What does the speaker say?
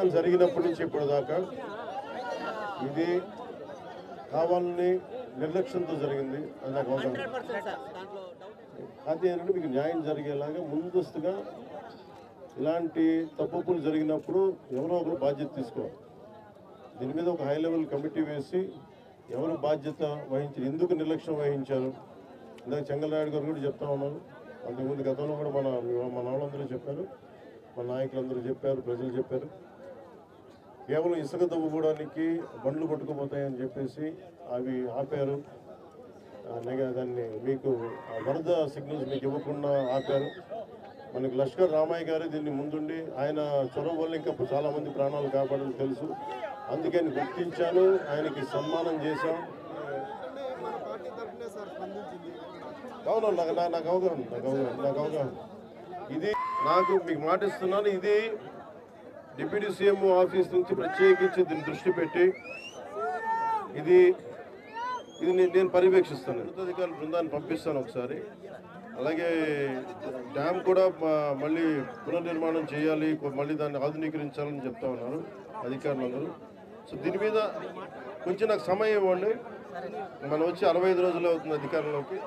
ఎన్నికలు జరిగినప్పటి నుంచి ఇప్పటిదాకా ఇది కావాలని నిర్లక్ష్యంతో జరిగింది అని నాకు అవసరం. అది ఏంటంటే మీకు న్యాయం జరిగేలాగా ముందస్తుగా ఇలాంటి తప్పులు జరిగినప్పుడు ఎవరో ఒకరు బాధ్యత తీసుకోవాలి. దీని మీద ఒక హై లెవెల్ కమిటీ వేసి ఎవరు బాధ్యత వహించారు, ఎందుకు నిర్లక్ష్యం వహించారు. ఇందాక చెంగలరాయుడు గారు కూడా చెప్తా ఉన్నారు. అంతకుముందు గతంలో కూడా మన వాళ్ళందరూ చెప్పారు, మన నాయకులందరూ చెప్పారు, ప్రజలు చెప్పారు. కేవలం ఇసుక తవ్వుకోవడానికి బండ్లు పట్టుకుపోతాయని చెప్పేసి అవి ఆపారు. దాన్ని మీకు వరద సిగ్నల్స్ మీకు ఇవ్వకుండా ఆపారు. మనకి లష్కర్ రామయ్య గారు దీన్ని ముందుండి ఆయన చొరవ వల్ల ఇంకా చాలామంది ప్రాణాలు కాపాడని తెలుసు. అందుకని గుర్తించాను, ఆయనకి సన్మానం చేశాం. అవును, నాకు అవగాహన. ఇది నాకు మీకు మాట ఇస్తున్నాను. ఇది డిప్యూటీ సీఎం ఆఫీస్ నుంచి ప్రత్యేకించి దీన్ని దృష్టి పెట్టి ఇది నేను పర్యవేక్షిస్తాను. ఉన్నతాధికారుల బృందాన్ని పంపిస్తాను ఒకసారి. అలాగే డ్యామ్ కూడా మళ్ళీ పునర్నిర్మాణం చేయాలి, మళ్ళీ దాన్ని ఆధునీకరించాలని చెప్తా ఉన్నారు అధికారులందరూ. సో దీని మీద కొంచెం నాకు సమయం ఇవ్వండి. మనం వచ్చి 65 రోజులు అవుతుంది అధికారంలోకి.